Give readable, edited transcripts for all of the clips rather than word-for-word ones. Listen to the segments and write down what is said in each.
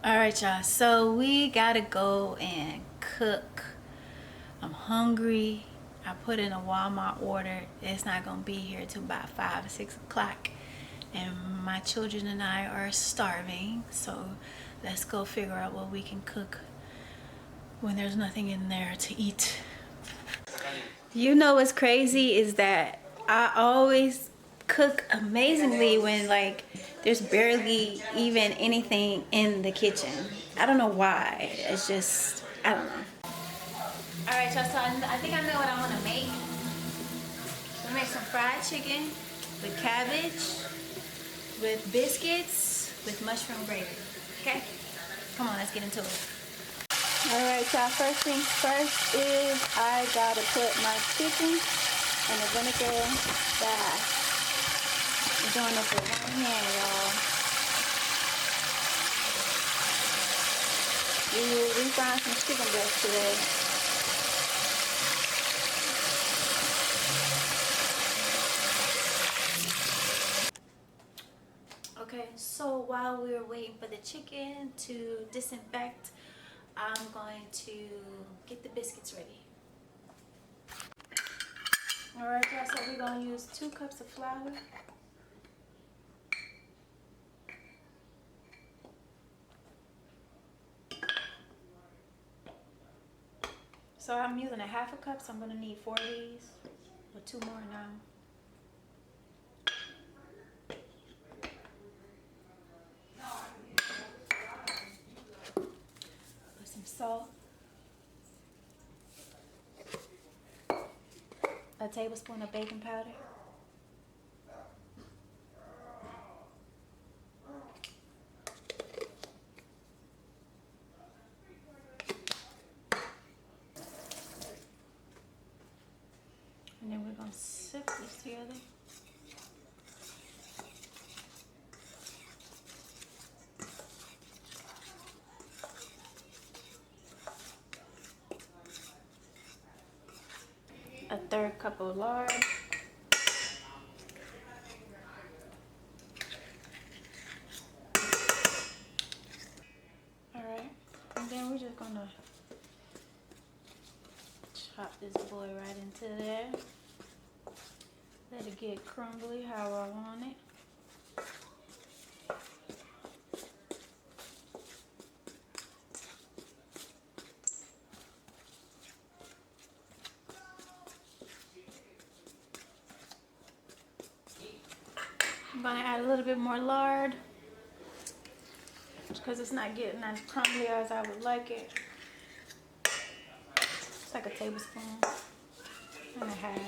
All right, y'all. So we gotta go and cook. I'm hungry. I put in a Walmart order. It's not gonna be here till about 5 or 6 o'clock, and my children and I are starving. So let's go figure out what we can cook when there's nothing in there to eat. You know what's crazy is that I always cook amazingly when like there's barely even anything in the kitchen. I don't know why. It's just, I don't know. All right, y'all, so I think I know what I want to make. I'm gonna make some fried chicken with cabbage, with biscuits, with mushroom gravy. Okay? Come on, let's get into it. Alright, so first things first is I gotta put my chicken in the vinegar bath. I'm doing this with one hand, y'all. We found some chicken breast today. Okay, so while we're waiting for the chicken to disinfect, I'm going to get the biscuits ready. Alright, y'all, so we're going to use 2 cups of flour. So I'm using a 1/2 cup, so I'm going to need 4 of these, or 2 more now. Put some salt. A tablespoon of baking powder. And then we're going to sift this together. A 1/3 cup of lard. Alright, and then we're just going to chop this boy right into there. Let it get crumbly how I want it. I'm going to add a little bit more lard because it's not getting as crumbly as I would like it. It's like a tablespoon and a half.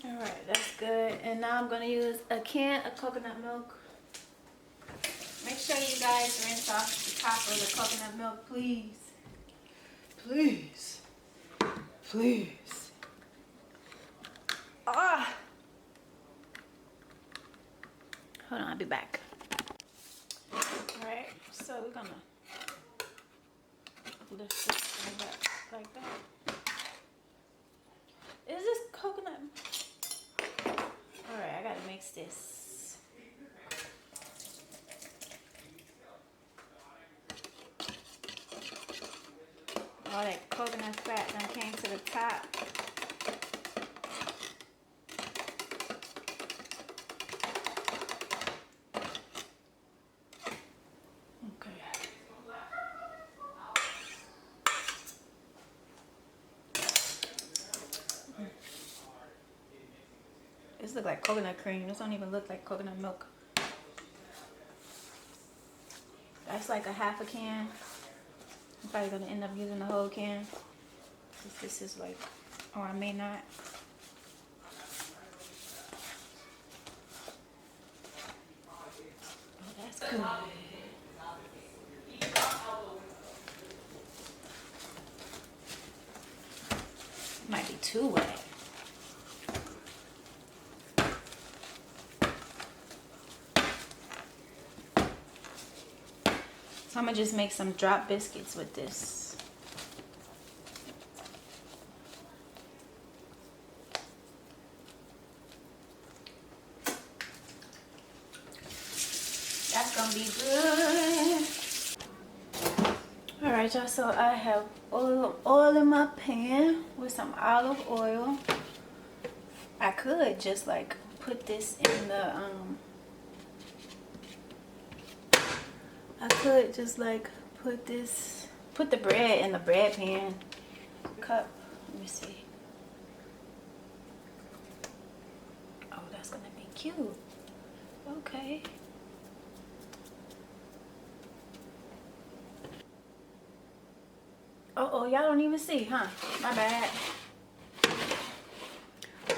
Alright, that's good. And now I'm going to use a can of coconut milk. Make sure you guys rinse off the top of the coconut milk, please. Please. Please. Ah! Hold on, I'll be back. Alright, so we're going to lift this thing up like that. Is this coconut? Alright, I gotta mix this. All that coconut fat done came to the top. Okay. This looks like coconut cream. This don't even look like coconut milk. That's like a 1/2 can. I'm probably gonna end up using the whole can. This is like, or I may not. Oh, that's good. Might be too wet. So I'm gonna just make some drop biscuits with this. That's gonna be good. All right, y'all, so I have oil in my pan with some olive oil. I could just like put this in the I could just like put the bread in the bread pan. Cup, let me see. Oh, that's gonna be cute. Okay. Oh, y'all don't even see, huh? My bad.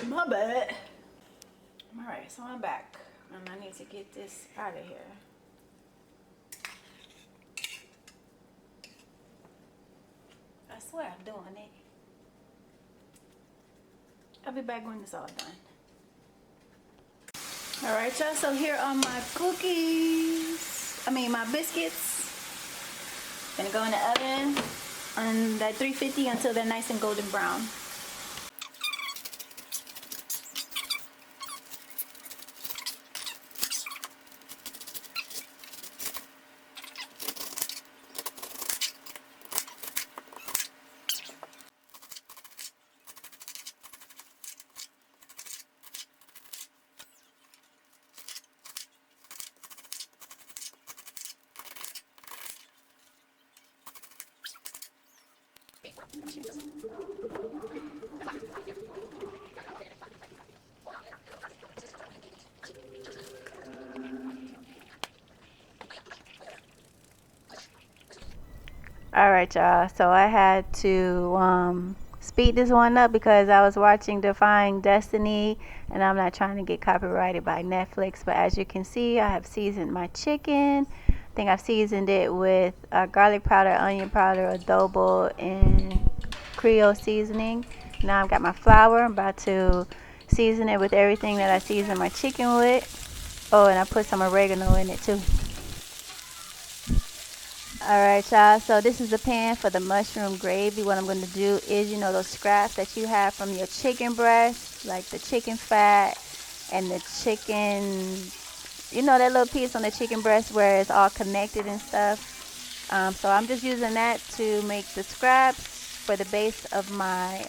My bad. All right, so I'm back, and I need to get this out of here. I swear I'm doing it. I'll be back when it's all done. All right, y'all, so here are my cookies. My biscuits. Gonna go in the oven on that 350 until they're nice and golden brown. Alright, y'all, so I had to speed this one up because I was watching Defying Destiny, and I'm not trying to get copyrighted by Netflix. But as you can see, I have seasoned my chicken. I think I've seasoned it with garlic powder, onion powder, adobo, and Creole seasoning. Now I've got my flour. I'm about to season it with everything that I seasoned my chicken with. Oh, and I put some oregano in it too. Alright, y'all, so this is the pan for the mushroom gravy. What I'm going to do is, those scraps that you have from your chicken breast, like the chicken fat and the chicken, that little piece on the chicken breast where it's all connected and stuff. So I'm just using that to make the scraps for the base of my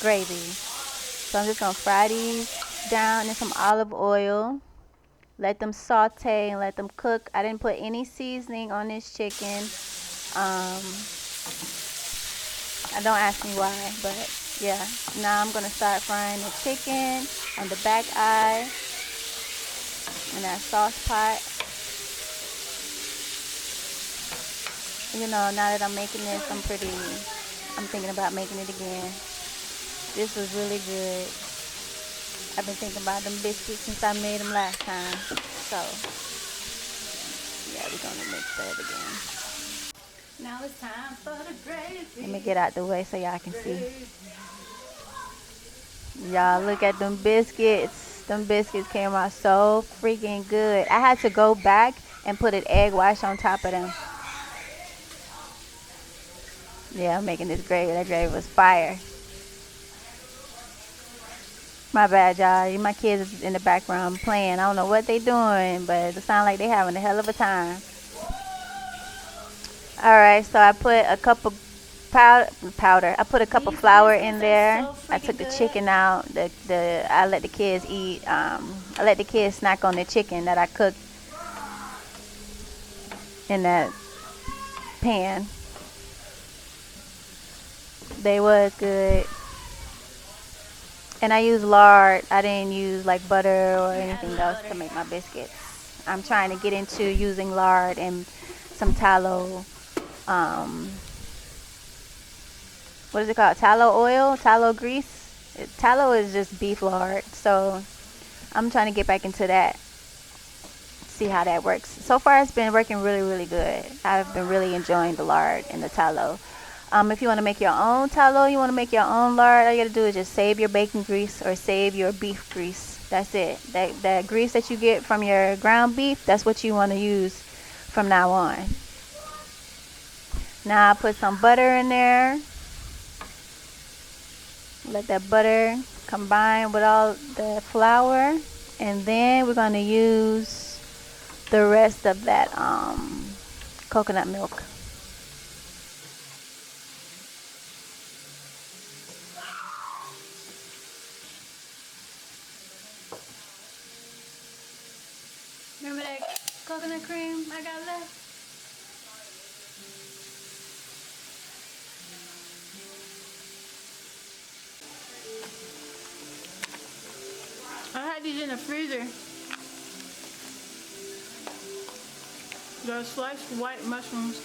gravy. So I'm just going to fry these down in some olive oil. Let them saute and let them cook. I didn't put any seasoning on this chicken. Don't ask me why, but yeah. Now I'm gonna start frying the chicken on the back eye in that sauce pot. Now that I'm making this, I'm thinking about making it again. This was really good. I've been thinking about them biscuits since I made them last time. So, yeah, we're going to mix that again. Now it's time for the gravy. Let me get out the way so y'all can see. Y'all, look at them biscuits. Them biscuits came out so freaking good. I had to go back and put an egg wash on top of them. Yeah, I'm making this gravy. That gravy was fire. My bad, y'all. My kids is in the background playing. I don't know what they doing, but it sounds like they having a hell of a time. Alright, so I put a cup of powder. I put a cup of flour in there. I took the chicken out. I let the kids eat. I let the kids snack on the chicken that I cooked in that pan. They was good. And I use lard. I didn't use like butter or anything else to make my biscuits. I'm trying to get into using lard and some tallow. What is it called? Tallow oil? Tallow grease? Tallow is just beef lard. So I'm trying to get back into that. See how that works. So far it's been working really, really good. I've been really enjoying the lard and the tallow. If you want to make your own tallow, you want to make your own lard, all you gotta do is just save your bacon grease or save your beef grease. That's it. That grease that you get from your ground beef, that's what you want to use from now on. Now I put some butter in there. Let that butter combine with all the flour, and then we're going to use the rest of that coconut milk. Remember that coconut cream I got left? I had these in the freezer. They're sliced white mushrooms.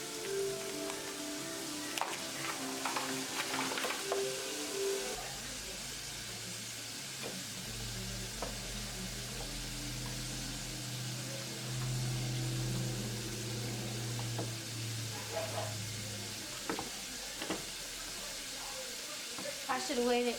I should have waited.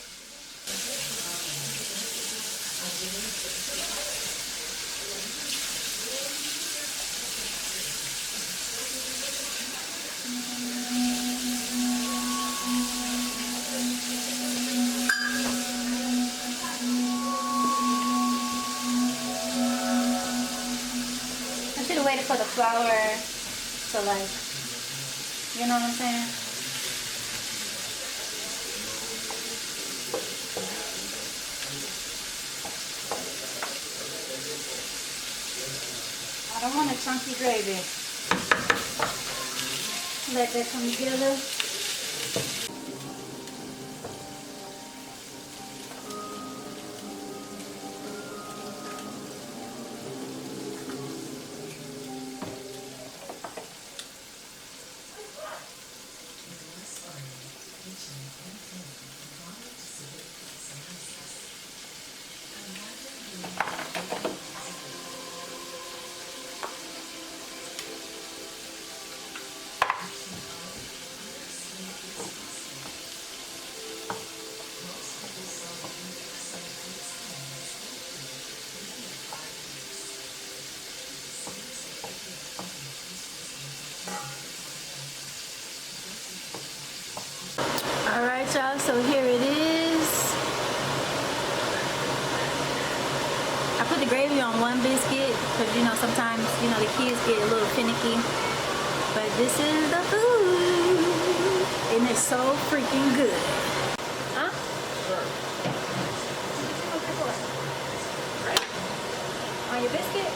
I should have waited for the flour to, like, you know what I'm saying? I don't want a chunky gravy. Let that come together. Alright y'all, so here it is. I put the gravy on one biscuit because you know sometimes the kids get a little finicky. But this is the food. And it's so freaking good. Huh? Sure. Right. On your biscuit?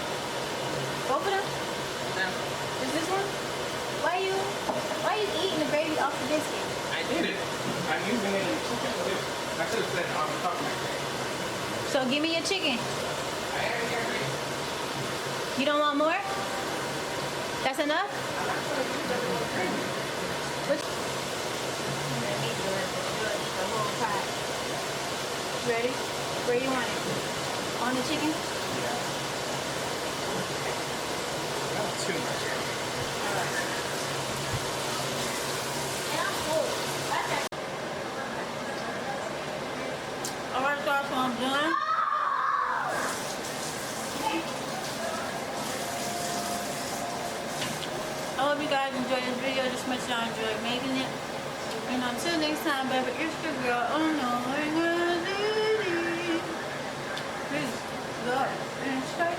Both of them? Yeah. Is this one? Why you eating the gravy off the biscuit? I did it. I'm using it in the chicken too. I should have said on the top of my face. So give me your chicken. I already got it. You don't want more? That's enough? I'm not going to use that little gravy. Which? I'm gonna need the whole pot. Ready? Where you want it? On the chicken? Yeah. Not too much. Alright. Alright, so that's what I'm doing. I hope you guys enjoyed this video just as much as I enjoyed making it. And until next time, baby, it's the girl. Oh no, I'm gonna do it. Please, love, and strike.